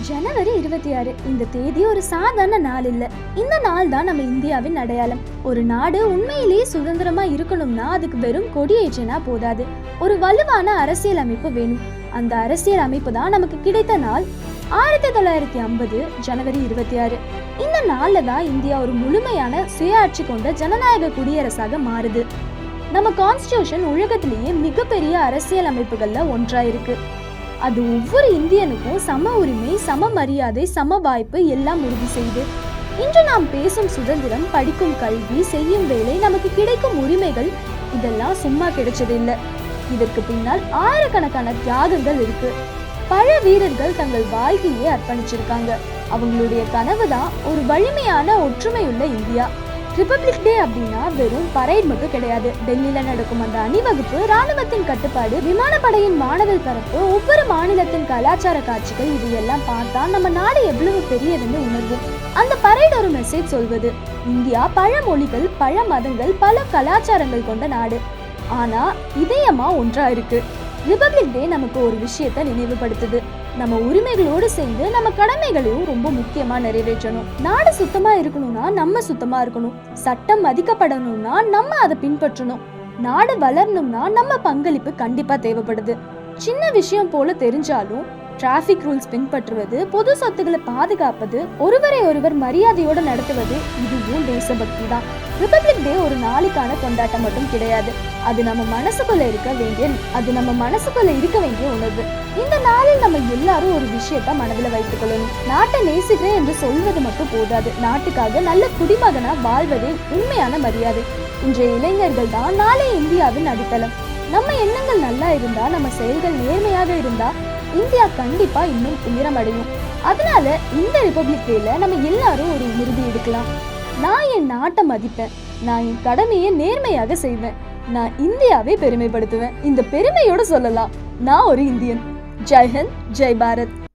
ஜனவரி 26 இந்த தேதி ஒரு சாதாரண நாள் இல்ல. இந்த நாள் தான் நம்ம இந்தியாவின் அடையாளம். ஒரு நாடு உண்மையிலேயே சுதந்திரமா இருக்கணும்னா அதுக்கு வெறும் கொடியேற்றினா போதாது, ஒரு வலுவான அரசியல் அமைப்பு வேணும். அந்த அரசியல் அமைப்பு தான் நமக்கு கிடைத்த நாள் 1950 ஜனவரி 26. இந்த நாள்ல தான் இந்தியா ஒரு முழுமையான சுயாட்சி கொண்ட ஜனநாயக குடியரசாக மாறுது. நம்ம கான்ஸ்டிடியூஷன் உலகத்திலேயே மிகப்பெரிய அரசியல் அமைப்புகள்ல ஒன்றா இருக்கு. அது ஒவ்வொரு இந்தியனுக்கும் சம உரிமை, சம மரியாதை, சம வாய்ப்பு எல்லாம் உறுதி செய்து. இன்று நாம் பேசும் சுதந்திரம், படிக்கும் கல்வி, செய்யும் வேலை, நமக்கு கிடைக்கும் உரிமைகள் இதெல்லாம் சும்மா கிடைச்சது இல்லை. இதற்கு பின்னால் ஆயிரக்கணக்கான தியாகங்கள் இருக்கு. பல வீரர்கள் தங்கள் வாழ்க்கையை அர்ப்பணிச்சிருக்காங்க. அவங்களுடைய கனவு தான் ஒரு வலிமையான ஒற்றுமையுள்ள இந்தியா. ரிபப்ளிக் டே அப்படின்னா வெறும் பரேட் மட்டும் கிடையாது. டெல்லியில நடக்கும் அந்த அணிவகுப்பு, ராணுவத்தின் கட்டுப்பாடு, விமானப்படையின் வானவில் பரப்பு, ஒவ்வொரு மாநிலத்தின் கலாச்சார காட்சிகள், இது எல்லாம் பார்த்தா நம்ம நாடு எவ்வளவு பெரியதுன்னு உணர்வும். அந்த பரேட் ஒரு மெசேஜ் சொல்வது, இந்தியா பல மொழிகள், பல மதங்கள், பல கலாச்சாரங்கள் கொண்ட நாடு, ஆனா இதயமா ஒன்றா இருக்கு. ரிபப்ளிக் டே நமக்கு ஒரு விஷயத்தை நினைவுபடுத்துது. நம்ம உரிமைகளோடு சேர்ந்து நம்ம கடமைகளையும் ரொம்ப முக்கியமா நிறைவேற்றணும். நாடு சுத்தமா இருக்கணும்னா நம்ம சுத்தமா இருக்கணும். சட்டம் மதிக்கப்படணும்னா நம்ம அதை பின்பற்றணும். நாடு வளரணும்னா நம்ம பங்களிப்பு கண்டிப்பா தேவைப்படுது. சின்ன விஷயம் போல தெரிஞ்சாலும் டிராஃபிக் ரூல்ஸ் பின்பற்றுவது, பொது சொத்துக்களை பாதுகாப்பது, ஒருவரை ஒருவர் மரியாதையோடு நடத்துவது, இதுவும் தேசபக்தி தான். ரிபப்ளிக் டே ஒரு நாளுக்கான கொண்டாட்டம் மட்டும் கிடையாது. அது நம்ம மனசுக்குள்ள இருக்க வேண்டிய உணர்வு. இந்த நாளில் நம்ம எல்லாரும் ஒரு விஷயத்த மனதில் வைத்துக் கொள்ளணும். நாட்டை நேசிக்கிறேன் என்று சொல்வது மட்டும் போதாது, நாட்டுக்காக நல்ல குடிமகனா வாழ்வதே உண்மையான மரியாதை. இன்றைய இளைஞர்கள் தான் நாளை இந்தியாவின் அடித்தளம். நம்ம எண்ணங்கள் நல்லா இருந்தா, நம்ம செயல்கள் நேர்மையாக இருந்தா இந்தியா கண்டிப்பா இன்னும் உயரமடையும். அதனால இந்த ரிபப்ளிக் டேல நம்ம எல்லாரும் ஒரு உறுதி எடுக்கலாம். நான் என் நாட்டை மதிப்பேன், நான் என் கடமையை நேர்மையாக செய்வேன், நான் இந்தியாவை பெருமைப்படுத்துவேன். இந்த பெருமையோட சொல்லலாம், நான் ஒரு இந்தியன். ஜெய் ஹிந்த், ஜெய் பாரத்.